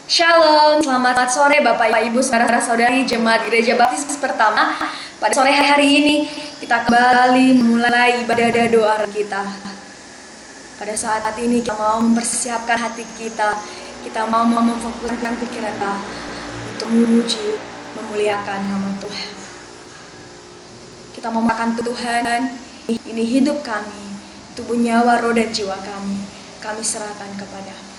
Shalom, selamat sore Bapak Ibu saudara-saudari Jemaat Gereja Baptis Pertama. Pada sore hari ini kita kembali memulai ibadah doa kita. Pada saat ini kita mau mempersiapkan hati kita, kita mau memfokuskan pikiran kita untuk memuji, memuliakan nama Tuhan. Kita mau makan Tuhan, ini hidup kami, tubuh, nyawa, roh dan jiwa kami serahkan kepada.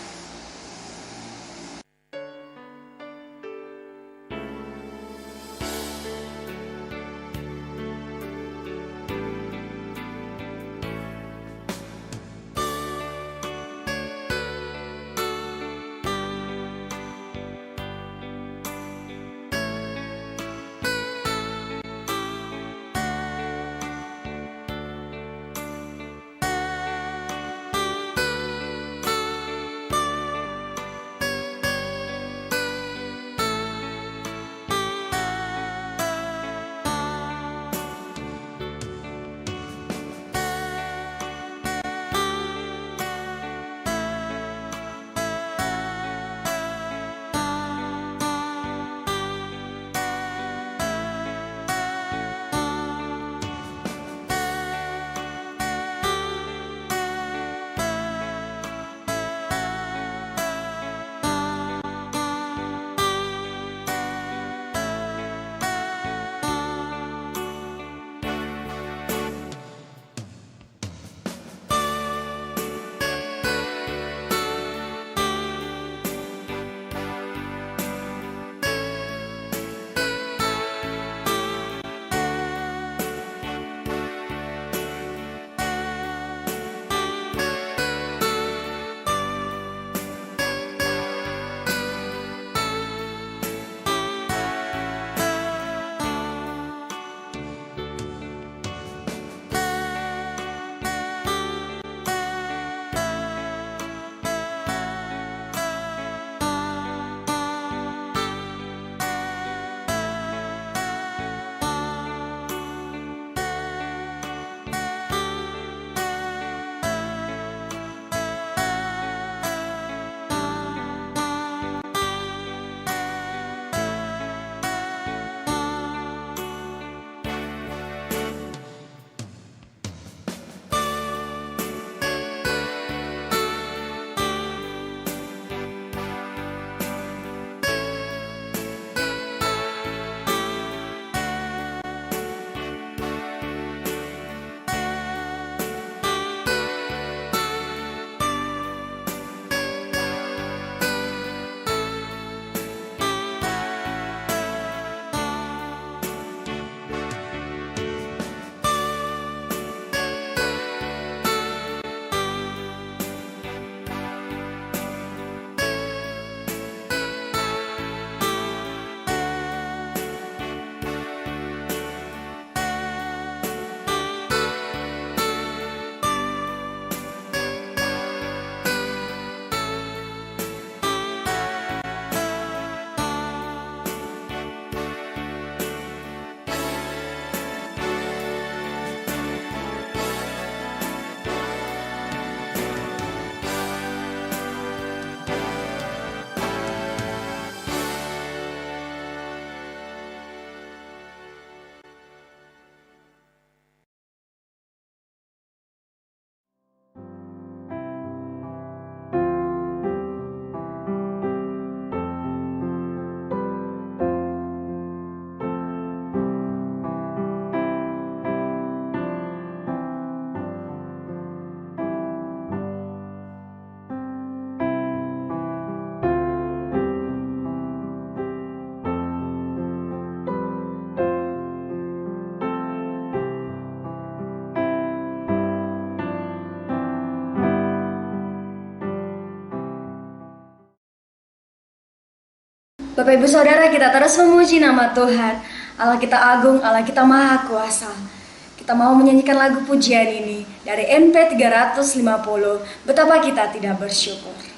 Bapak Ibu Saudara, kita terus memuji nama Tuhan. Allah kita agung, Allah kita maha kuasa. Kita mau menyanyikan lagu pujian ini dari NP 350. Betapa kita tidak bersyukur.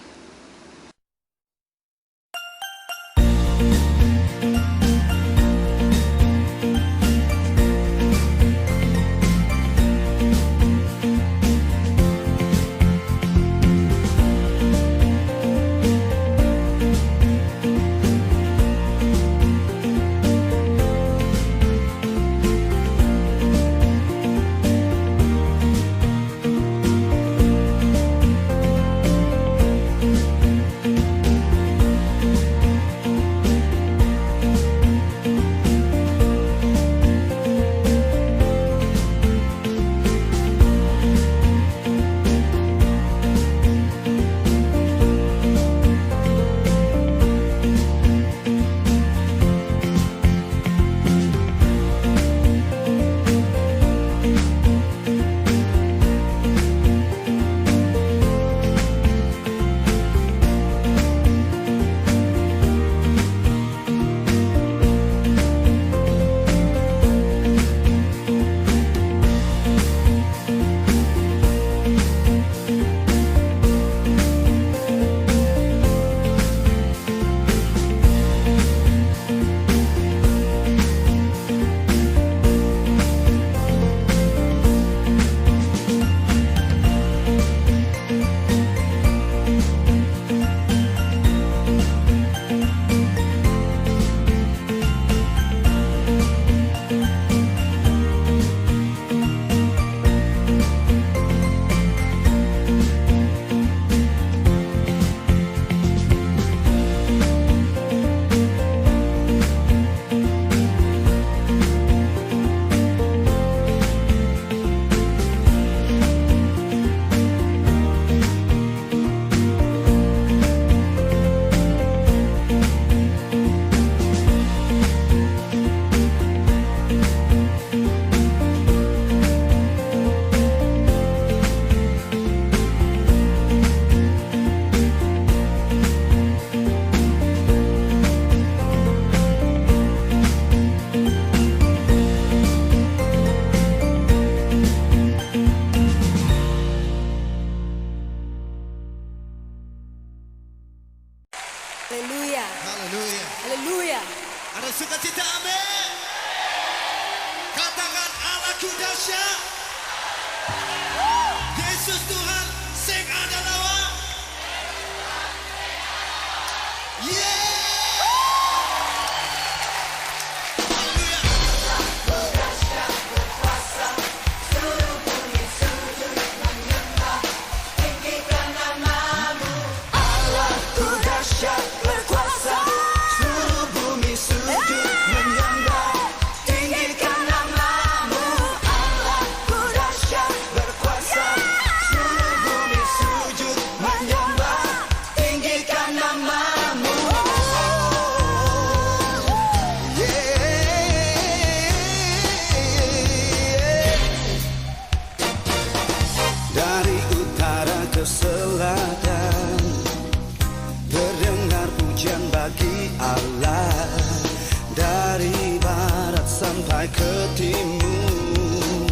sampai ke timur.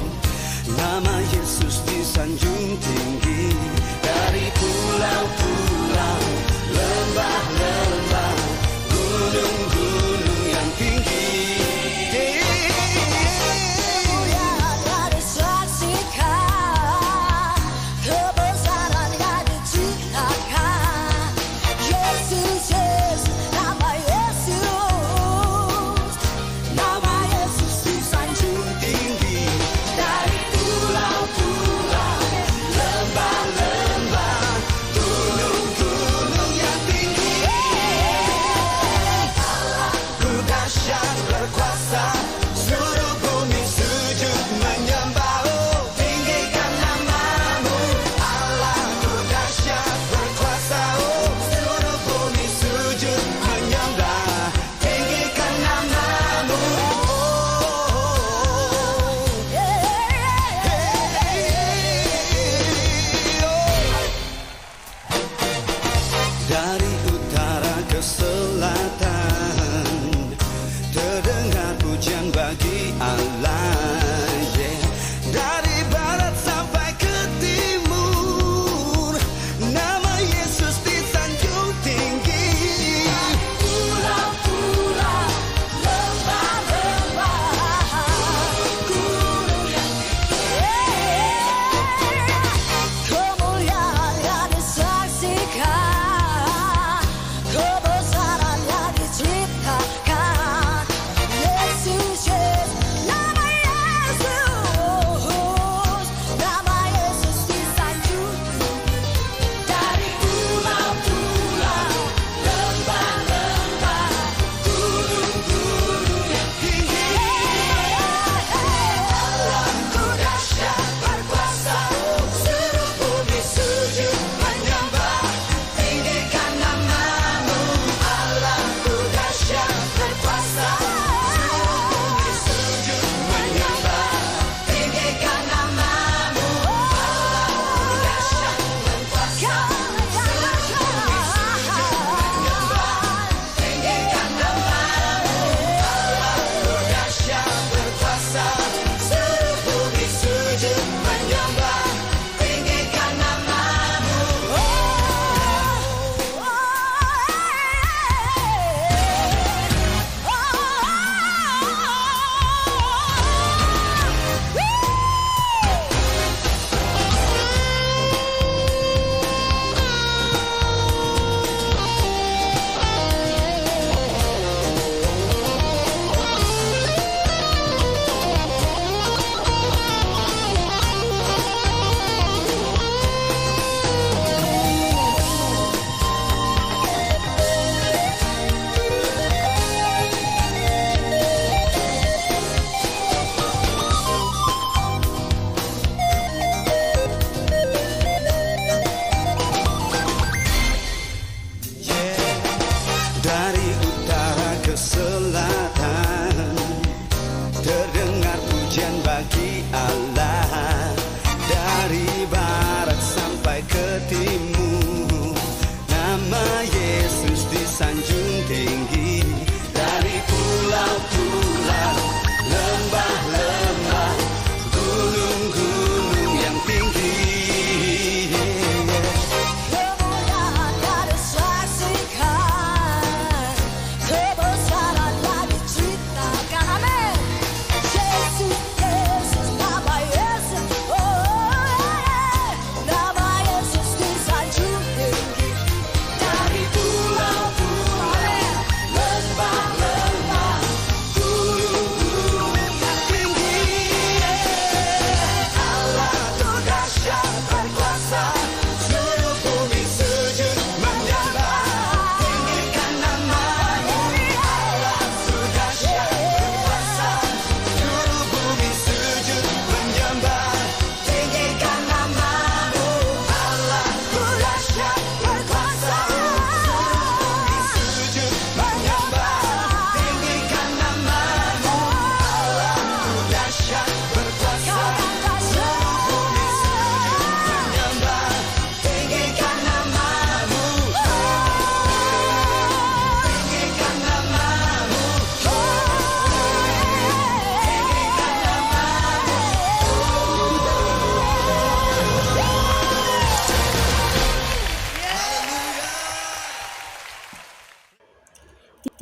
Nama Yesus disanjung tinggi dari pulau-pulau, lembah-lembah, gunung-gunung yang tinggi.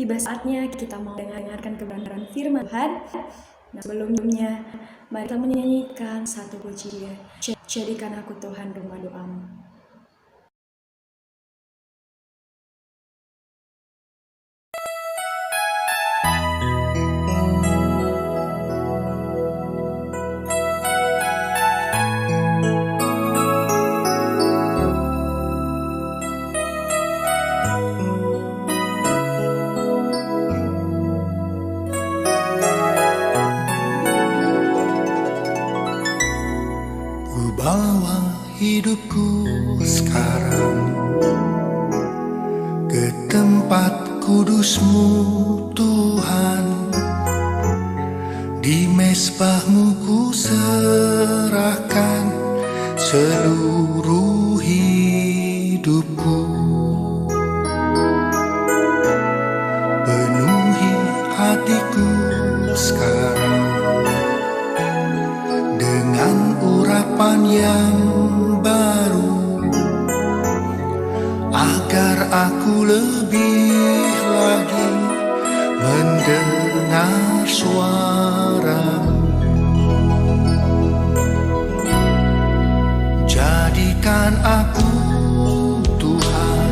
tiba saatnya kita mau dengarkan kebenaran firman Tuhan. Nah, sebelumnya, mari kita menyanyikan satu pujian. Jadikan aku Tuhan rumah doamu. Bawa hidupku sekarang ke tempat kudus-Mu Tuhan. Di mezbah-Mu ku serahkan seluruh hidupku. Penuhi hatiku sekarang dengan urapan yang baru, agar aku lebih lagi mendengar suara-Mu. Jadikan aku Tuhan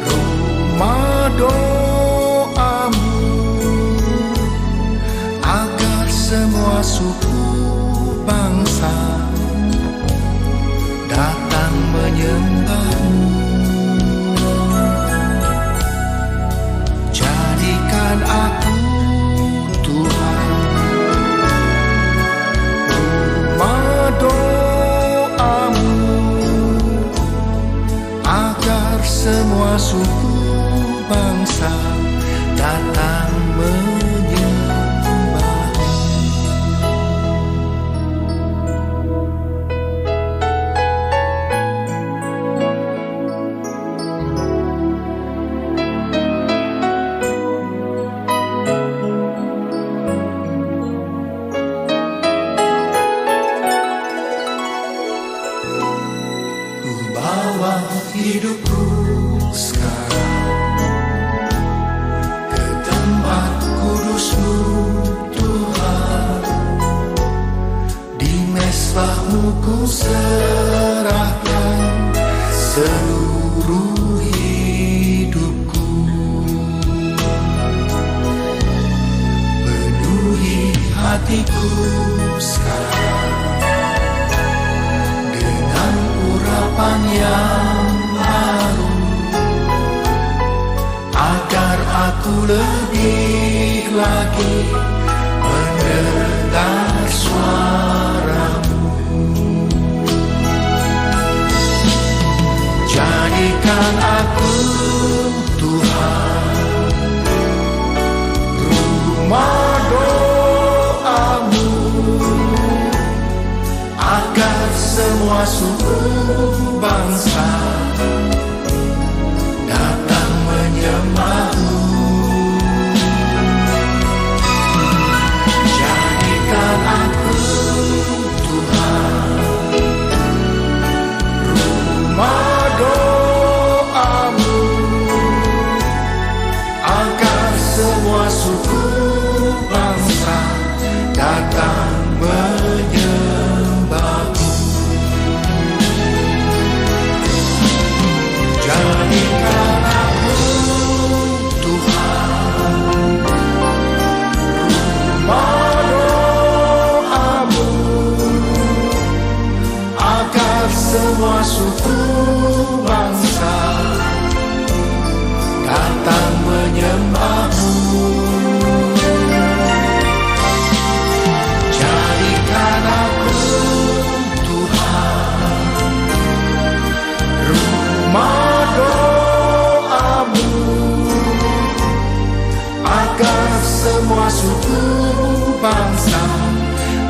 rumah doa-Mu, agar semua suku bangsa datang menyembah-Mu. Jadikan aku Tuhan rumah doa-Mu, agar semua suku bangsa datang menyembah-Mu. Bawa hidupku sekarang ke tempat kudus-Mu Tuhan. Di mezbah-Mu ku serahkan seluruh hidupku. Penuhi hatiku sekarang dengan urapan yang baru, agar aku lebih lagi mendengar suara-Mu. Jadikan aku Tuhan rumah doa-Mu, agar semua suku bangsa datang menyembah-Mu. Jadikan aku Tuhan rumah doa-Mu, agar semua suku bangsa datang menyembah-Mu. Jadikan aku Tuhan rumah doa-Mu, agar semua suku bangsa datang menyembah-Mu. Jadikan aku Tuhan rumah doa-Mu, agar semua suku bangsa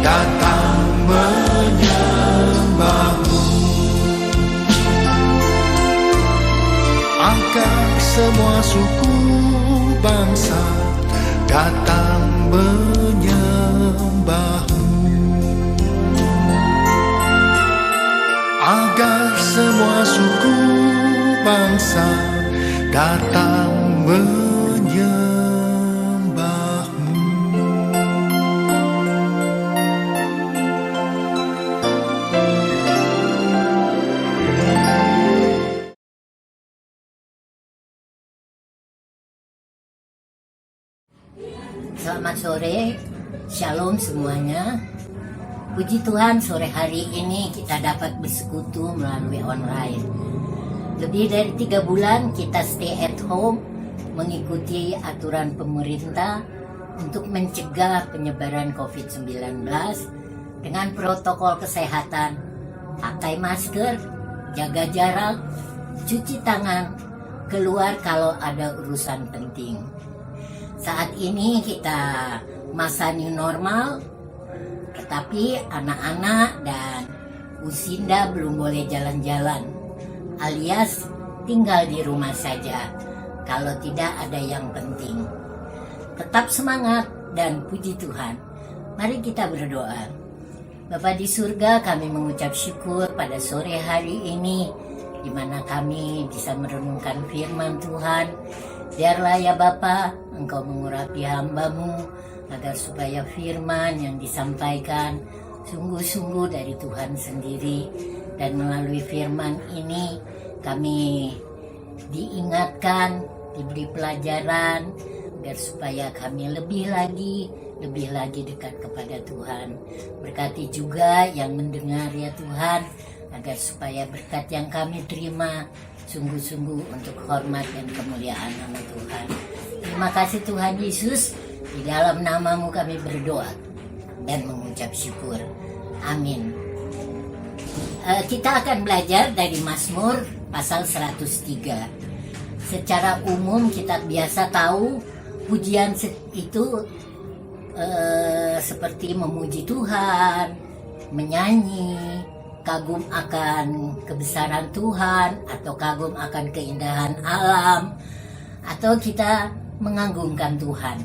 datang menyembah-Mu. Agar semua suku bangsa datang menyembah-Mu. Agar semua suku bangsa datang menyembahmu. Selamat sore, shalom semuanya. Puji Tuhan, sore hari ini kita dapat bersekutu melalui online. Lebih dari 3 bulan kita stay at home, mengikuti aturan pemerintah untuk mencegah penyebaran COVID-19 dengan protokol kesehatan, pakai masker, jaga jarak, cuci tangan, keluar kalau ada urusan penting. Saat ini kita masa new normal, tetapi anak-anak dan usinda belum boleh jalan-jalan, alias tinggal di rumah saja kalau tidak ada yang penting. Tetap semangat dan puji Tuhan. Mari kita berdoa. Bapa di surga, kami mengucap syukur pada sore hari ini di mana kami bisa merenungkan firman Tuhan. Biarlah ya Bapa, Engkau mengurapi hamba-Mu agar supaya firman yang disampaikan sungguh-sungguh dari Tuhan sendiri, dan melalui firman ini kami diingatkan, diberi pelajaran agar supaya kami lebih lagi dekat kepada Tuhan. Berkati juga yang mendengar ya Tuhan, agar supaya berkat yang kami terima sungguh-sungguh untuk hormat dan kemuliaan nama Tuhan. Terima kasih Tuhan Yesus, di dalam nama-Mu kami berdoa dan mengucap syukur. Amin. Kita akan belajar dari Mazmur pasal 103. Secara umum kita biasa tahu pujian itu seperti memuji Tuhan, menyanyi, kagum akan kebesaran Tuhan, atau kagum akan keindahan alam, atau kita mengagungkan Tuhan.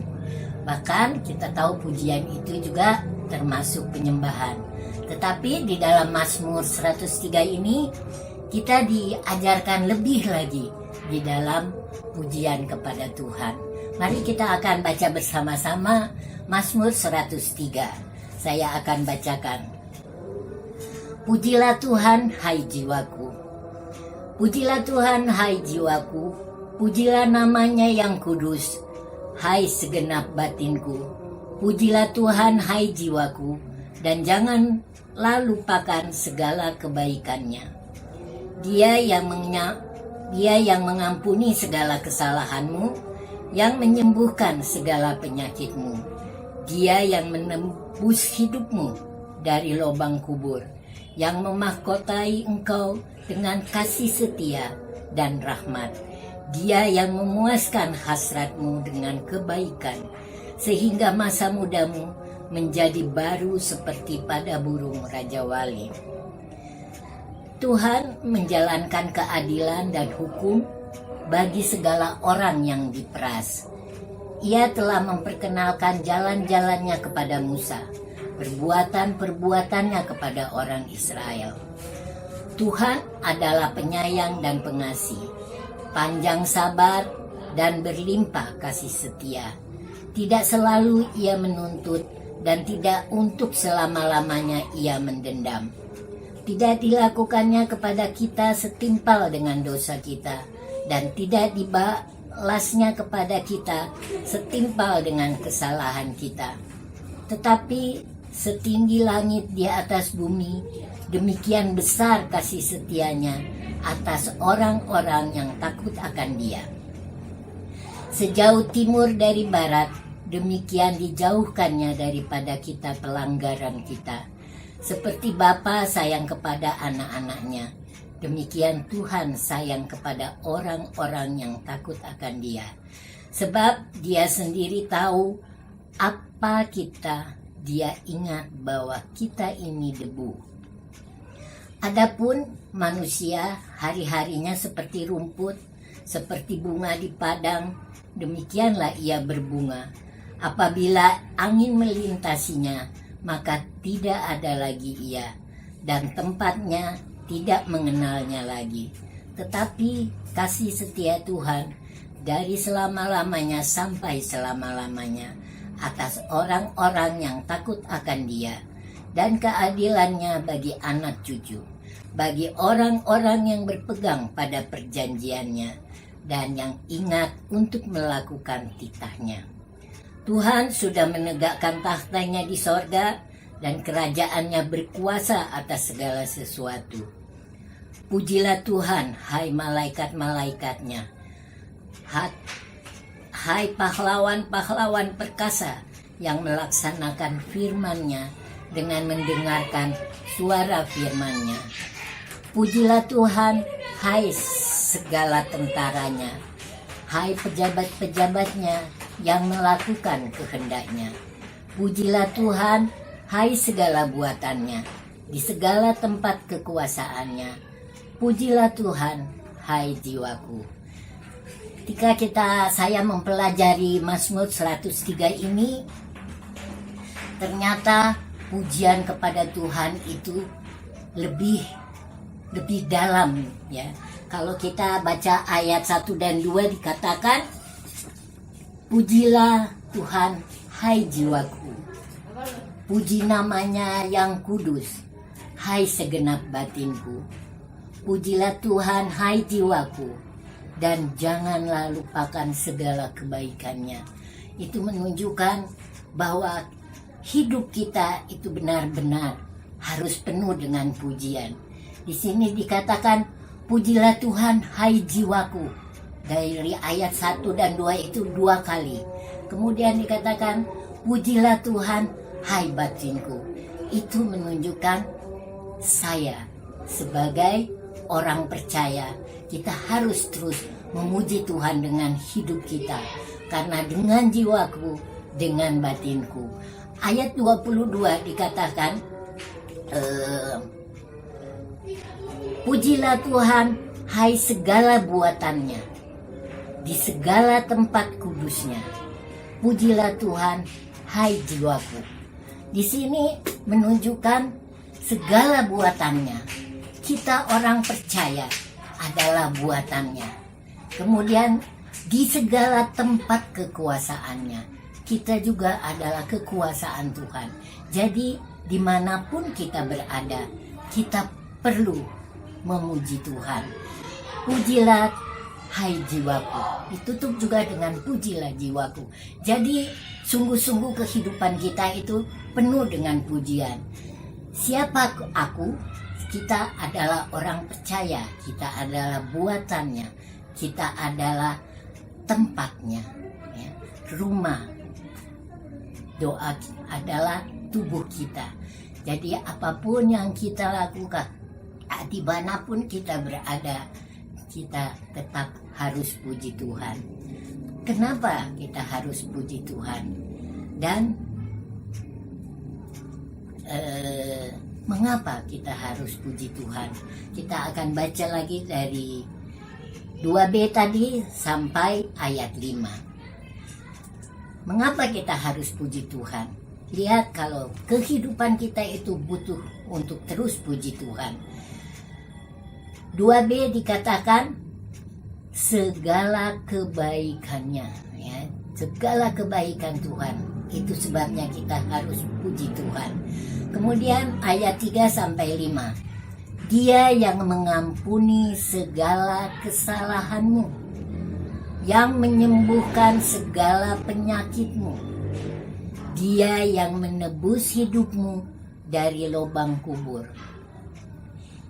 Bahkan kita tahu pujian itu juga termasuk penyembahan. Tetapi di dalam Mazmur 103 ini kita diajarkan lebih lagi di dalam pujian kepada Tuhan. Mari kita akan baca bersama-sama Mazmur 103. Saya akan bacakan. Pujilah Tuhan, hai jiwaku. Pujilah Tuhan, hai jiwaku. Pujilah namanya yang kudus, hai segenap batinku. Pujilah Tuhan, hai jiwaku, dan janganlah lupakan segala kebaikannya. Dia yang mengampuni segala kesalahanmu, yang menyembuhkan segala penyakitmu. Dia yang menembus hidupmu dari lubang kubur, yang memahkotai engkau dengan kasih setia dan rahmat. Dia yang memuaskan hasratmu dengan kebaikan, sehingga masa mudamu menjadi baru seperti pada burung Raja Wali. Tuhan menjalankan keadilan dan hukum bagi segala orang yang diperas. Ia telah memperkenalkan jalan-jalannya kepada Musa, perbuatan-perbuatannya kepada orang Israel. Tuhan adalah penyayang dan pengasih, panjang sabar dan berlimpah kasih setia. Tidak selalu ia menuntut, dan tidak untuk selama-lamanya ia mendendam. Tidak dilakukannya kepada kita setimpal dengan dosa kita, dan tidak dibalasnya kepada kita setimpal dengan kesalahan kita. Tetapi setinggi langit di atas bumi, demikian besar kasih setianya atas orang-orang yang takut akan Dia. Sejauh timur dari barat, demikian dijauhkannya daripada kita pelanggaran kita. Seperti Bapa sayang kepada anak-anaknya, demikian Tuhan sayang kepada orang-orang yang takut akan Dia. Sebab Dia sendiri tahu apa kita, Dia ingat bahwa kita ini debu. Adapun manusia hari-harinya seperti rumput, seperti bunga di padang, demikianlah ia berbunga. Apabila angin melintasinya, maka tidak ada lagi ia, dan tempatnya tidak mengenalnya lagi. Tetapi kasih setia Tuhan dari selama-lamanya sampai selama-lamanya atas orang-orang yang takut akan Dia, dan keadilannya bagi anak cucu, bagi orang-orang yang berpegang pada perjanjiannya dan yang ingat untuk melakukan titahnya. Tuhan sudah menegakkan tahtanya di sorga, dan kerajaannya berkuasa atas segala sesuatu. Pujilah Tuhan, hai malaikat-malaikatnya, hai pahlawan-pahlawan perkasa yang melaksanakan firman-Nya dengan mendengarkan suara firman-Nya. Pujilah Tuhan, hai segala tentaranya, hai pejabat-pejabatnya yang melakukan kehendak-Nya. Pujilah Tuhan, hai segala buatannya, di segala tempat kekuasaannya. Pujilah Tuhan, hai jiwaku. Ketika saya mempelajari Mazmur 103 ini, ternyata pujian kepada Tuhan itu lebih dalam, ya. Kalau kita baca ayat 1 dan 2 dikatakan, pujilah Tuhan, hai jiwaku. Puji namanya yang kudus, hai segenap batinku. Pujilah Tuhan, hai jiwaku, dan janganlah lupakan segala kebaikannya. Itu menunjukkan bahwa hidup kita itu benar-benar harus penuh dengan pujian. Di sini dikatakan, pujilah Tuhan, hai jiwaku. Dari ayat 1 dan 2 itu 2 kali. Kemudian dikatakan, pujilah Tuhan, hai batinku. Itu menunjukkan saya sebagai orang percaya, kita harus terus memuji Tuhan dengan hidup kita. Karena dengan jiwaku, dengan batinku. Ayat 22 dikatakan, pujilah Tuhan, hai segala buatannya, di segala tempat kudusnya. Pujilah Tuhan, hai jiwaku. Di sini menunjukkan segala buatannya. Kita orang percaya adalah buatannya. Kemudian di segala tempat kekuasaannya, kita juga adalah kekuasaan Tuhan. Jadi dimanapun kita berada, kita perlu memuji Tuhan. Pujilah hai jiwaku. Ditutup juga dengan pujilah jiwaku. Jadi sungguh-sungguh kehidupan kita itu penuh dengan pujian. Siapa aku? Kita adalah orang percaya, kita adalah buatannya, kita adalah tempatnya, ya. Rumah doa adalah tubuh kita. Jadi apapun yang kita lakukan, dimanapun kita berada, kita tetap harus puji Tuhan. Kenapa kita harus puji Tuhan? Dan mengapa kita harus puji Tuhan? Kita akan baca lagi dari 2b tadi sampai ayat 5. Mengapa kita harus puji Tuhan? Lihat, kalau kehidupan kita itu butuh untuk terus puji Tuhan. 2b dikatakan segala kebaikannya, ya, segala kebaikan Tuhan. Itu sebabnya kita harus puji Tuhan. Kemudian ayat 3 sampai 5. Dia yang mengampuni segala kesalahanmu, yang menyembuhkan segala penyakitmu. Dia yang menebus hidupmu dari lubang kubur,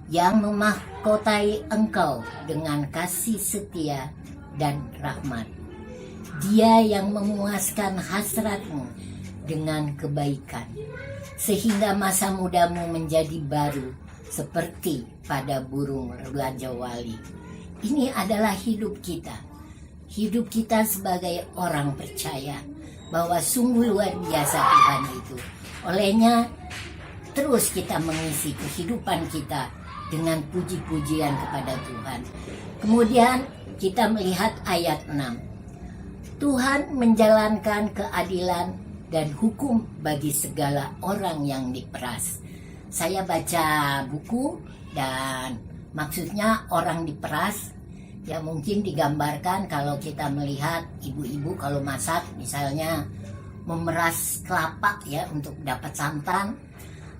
yang memahkotai engkau dengan kasih setia dan rahmat. Dia yang memuaskan hasratmu dengan kebaikan, sehingga masa mudamu menjadi baru seperti pada burung raja wali. Ini adalah hidup kita. Hidup kita sebagai orang percaya bahwa sungguh luar biasa Tuhan itu. Olehnya terus kita mengisi kehidupan kita dengan puji-pujian kepada Tuhan. Kemudian kita melihat ayat 6. Tuhan menjalankan keadilan dan hukum bagi segala orang yang diperas. Saya baca buku dan maksudnya orang diperas Ya mungkin digambarkan kalau kita melihat ibu-ibu kalau masak misalnya memeras kelapa ya untuk dapat santan,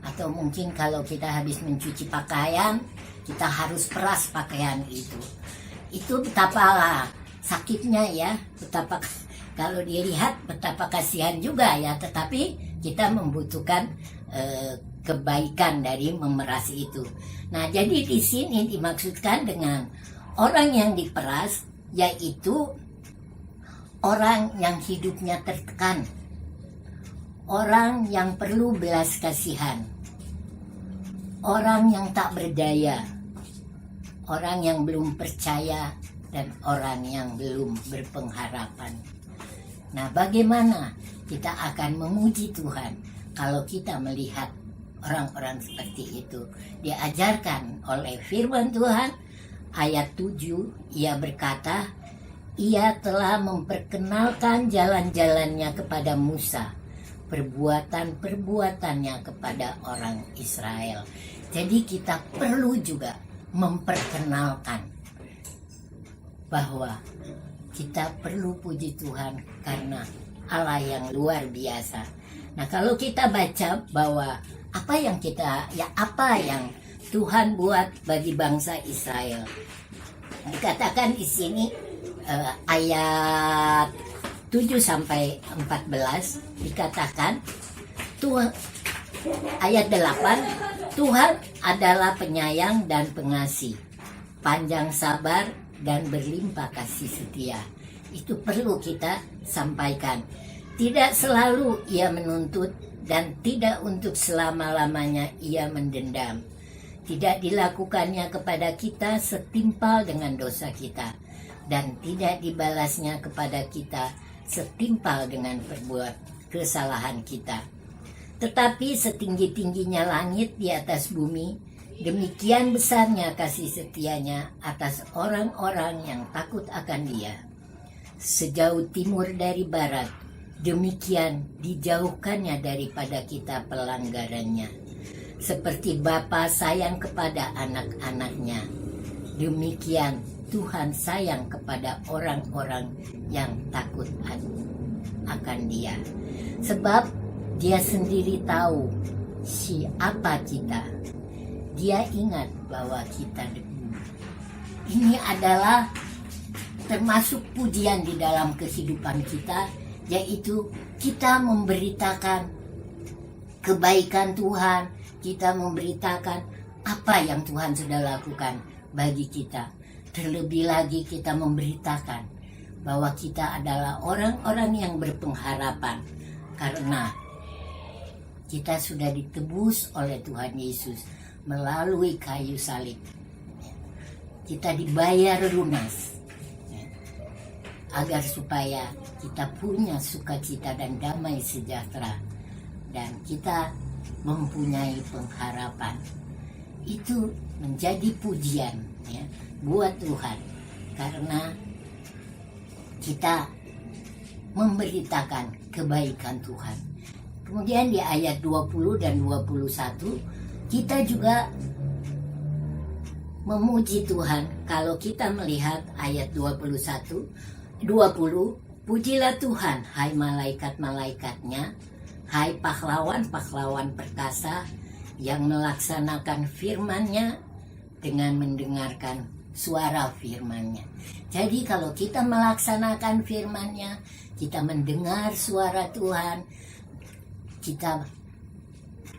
atau mungkin kalau kita habis mencuci pakaian kita harus peras pakaian itu betapa sakitnya ya, betapa kalau dilihat betapa kasihan juga ya, tetapi kita membutuhkan kebaikan dari memeras itu. Nah, jadi di sini dimaksudkan dengan orang yang diperas yaitu orang yang hidupnya tertekan, orang yang perlu belas kasihan, orang yang tak berdaya, orang yang belum percaya, dan orang yang belum berpengharapan. Nah, bagaimana kita akan memuji Tuhan kalau kita melihat orang-orang seperti itu? Diajarkan oleh firman Tuhan ayat 7, ia berkata, ia telah memperkenalkan jalan-jalannya kepada Musa, perbuatan-perbuatannya kepada orang Israel. Jadi kita perlu juga memperkenalkan bahwa kita perlu puji Tuhan karena Allah yang luar biasa. Nah, kalau kita baca bahwa apa yang Tuhan buat bagi bangsa Israel, dikatakan di sini ayat 7 sampai 14 dikatakan Tuhan, ayat 8, Tuhan adalah penyayang dan pengasih, panjang sabar dan berlimpah kasih setia. Itu perlu kita sampaikan. Tidak selalu ia menuntut dan tidak untuk selama-lamanya ia mendendam. Tidak dilakukannya kepada kita setimpal dengan dosa kita, dan tidak dibalasnya kepada kita setimpal dengan perbuatan kesalahan kita. Tetapi setinggi-tingginya langit di atas bumi, demikian besarnya kasih setianya atas orang-orang yang takut akan Dia. Sejauh timur dari barat, demikian dijauhkannya daripada kita pelanggarannya. Seperti Bapa sayang kepada anak-anaknya, demikian Tuhan sayang kepada orang-orang yang takut akan Dia. Sebab Dia sendiri tahu siapa kita. Dia ingat bahwa kita debu. Ini adalah termasuk pujian di dalam kehidupan kita, yaitu kita memberitakan kebaikan Tuhan, kita memberitakan apa yang Tuhan sudah lakukan bagi kita. Terlebih lagi kita memberitakan bahwa kita adalah orang-orang yang berpengharapan karena kita sudah ditebus oleh Tuhan Yesus melalui kayu salib. Kita dibayar lunas agar supaya kita punya sukacita dan damai sejahtera, dan kita mempunyai pengharapan. Itu menjadi pujian ya, buat Tuhan karena kita memberitakan kebaikan Tuhan. Kemudian di ayat 20 dan 21 kita juga memuji Tuhan. Kalau kita melihat ayat 20, pujilah Tuhan, hai malaikat-malaikatnya, hai pahlawan-pahlawan perkasa yang melaksanakan firman-Nya dengan mendengarkan suara firman-Nya. Jadi kalau kita melaksanakan firman-Nya, kita mendengar suara Tuhan, kita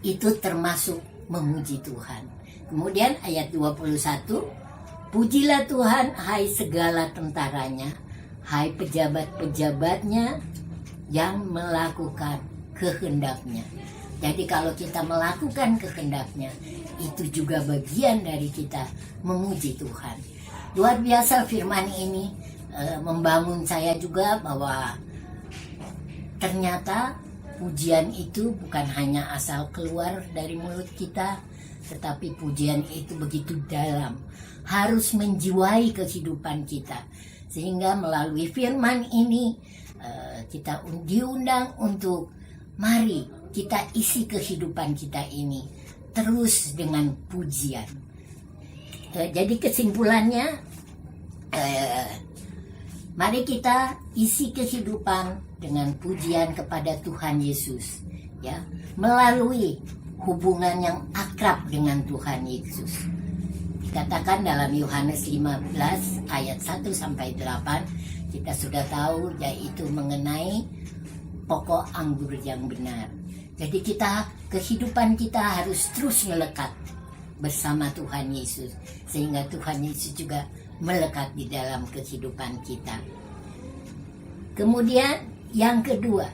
itu termasuk memuji Tuhan. Kemudian ayat 21, pujilah Tuhan hai segala tentaranya, hai pejabat-pejabatnya yang melakukan kehendaknya. Jadi kalau kita melakukan kehendaknya, itu juga bagian dari kita memuji Tuhan. Luar biasa firman ini membangun saya juga bahwa ternyata pujian itu bukan hanya asal keluar dari mulut kita, tetapi pujian itu begitu dalam, harus menjiwai kehidupan kita. Sehingga melalui firman ini kita diundang untuk mari kita isi kehidupan kita ini terus dengan pujian. Jadi kesimpulannya, Mari kita isi kehidupan dengan pujian kepada Tuhan Yesus, ya, melalui hubungan yang akrab dengan Tuhan Yesus. Dikatakan dalam Yohanes 15 ayat 1 sampai 8, kita sudah tahu yaitu mengenai pokok anggur yang benar. Jadi kehidupan kita harus terus melekat bersama Tuhan Yesus, sehingga Tuhan Yesus juga melekat di dalam kehidupan kita. Kemudian yang kedua,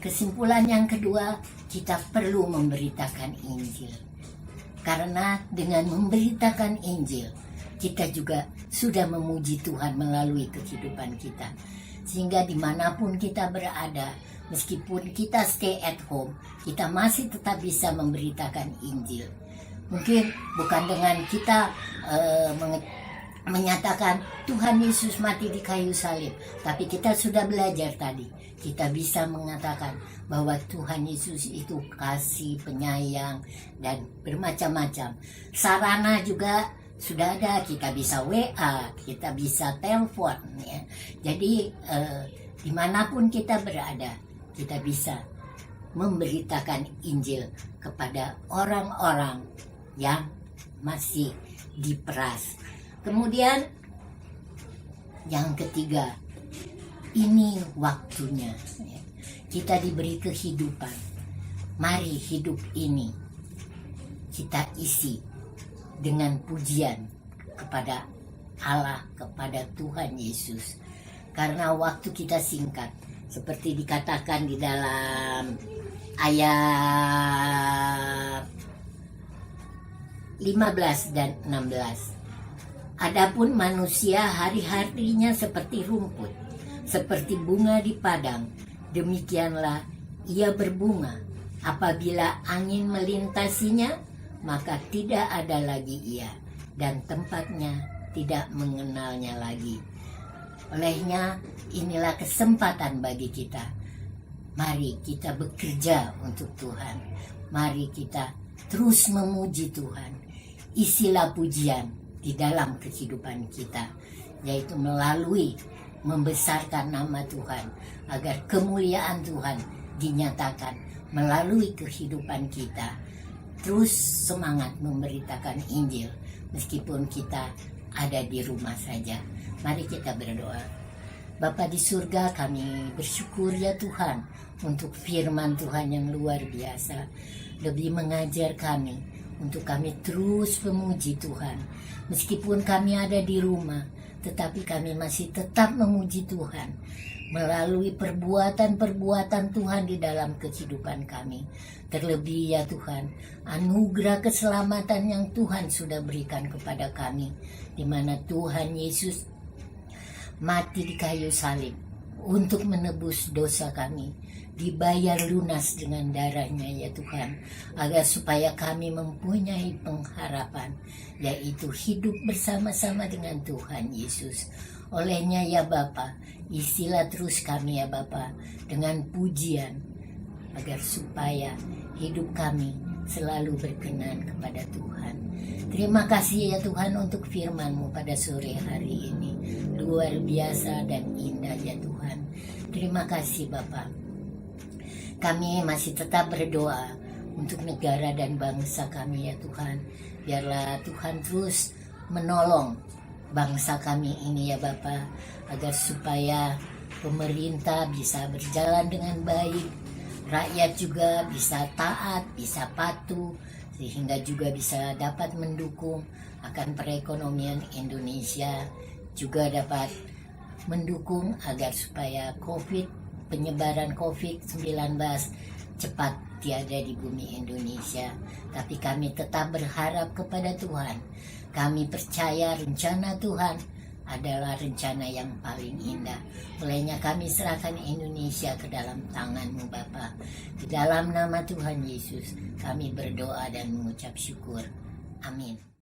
kesimpulan yang kedua, kita perlu memberitakan Injil. Karena dengan memberitakan Injil, kita juga sudah memuji Tuhan melalui kehidupan kita. Sehingga dimanapun kita berada, meskipun kita stay at home, kita masih tetap bisa memberitakan Injil. Mungkin bukan dengan kita menyatakan Tuhan Yesus mati di kayu salib, tapi kita sudah belajar tadi, kita bisa mengatakan bahwa Tuhan Yesus itu kasih, penyayang, dan bermacam-macam. Sarana juga sudah ada, kita bisa WA, kita bisa telepon, ya. Jadi dimanapun kita berada, kita bisa memberitakan Injil kepada orang-orang yang masih diperas. Kemudian yang ketiga, ini waktunya. Kita diberi kehidupan. Mari hidup ini kita isi dengan pujian kepada Allah, kepada Tuhan Yesus. Karena waktu kita singkat, seperti dikatakan di dalam ayat 15 dan 16. Adapun manusia hari-harinya seperti rumput, seperti bunga di padang, demikianlah ia berbunga. Apabila angin melintasinya, maka tidak ada lagi ia, dan tempatnya tidak mengenalnya lagi. Olehnya inilah kesempatan bagi kita. Mari kita bekerja untuk Tuhan. Mari kita terus memuji Tuhan. Isilah pujian di dalam kehidupan kita, yaitu melalui membesarkan nama Tuhan, agar kemuliaan Tuhan dinyatakan melalui kehidupan kita. Terus semangat memberitakan Injil meskipun kita ada di rumah saja. Mari kita berdoa. Bapa di surga, kami bersyukur ya Tuhan untuk firman Tuhan yang luar biasa, lebih mengajar kami untuk kami terus memuji Tuhan. Meskipun kami ada di rumah, tetapi kami masih tetap memuji Tuhan melalui perbuatan-perbuatan Tuhan di dalam kehidupan kami. Terlebih ya Tuhan, anugerah keselamatan yang Tuhan sudah berikan kepada kami, di mana Tuhan Yesus mati di kayu salib untuk menebus dosa kami, dibayar lunas dengan darahnya ya Tuhan, agar supaya kami mempunyai pengharapan, yaitu hidup bersama-sama dengan Tuhan Yesus. Olehnya ya Bapa, isilah terus kami ya Bapa dengan pujian, agar supaya hidup kami selalu berkenan kepada Tuhan. Terima kasih ya Tuhan untuk firman-Mu pada sore hari ini. Luar biasa dan indah ya Tuhan. Terima kasih Bapa. Kami masih tetap berdoa untuk negara dan bangsa kami ya Tuhan. Biarlah Tuhan terus menolong bangsa kami ini ya Bapa, agar supaya pemerintah bisa berjalan dengan baik, rakyat juga bisa taat, bisa patuh, sehingga juga bisa dapat mendukung akan perekonomian Indonesia, juga dapat mendukung agar supaya penyebaran COVID-19 cepat tiada di bumi Indonesia. Tapi kami tetap berharap kepada Tuhan. Kami percaya rencana Tuhan adalah rencana yang paling indah. Olehnya kami serahkan Indonesia ke dalam tangan-Mu Bapa. Di dalam nama Tuhan Yesus kami berdoa dan mengucap syukur. Amin.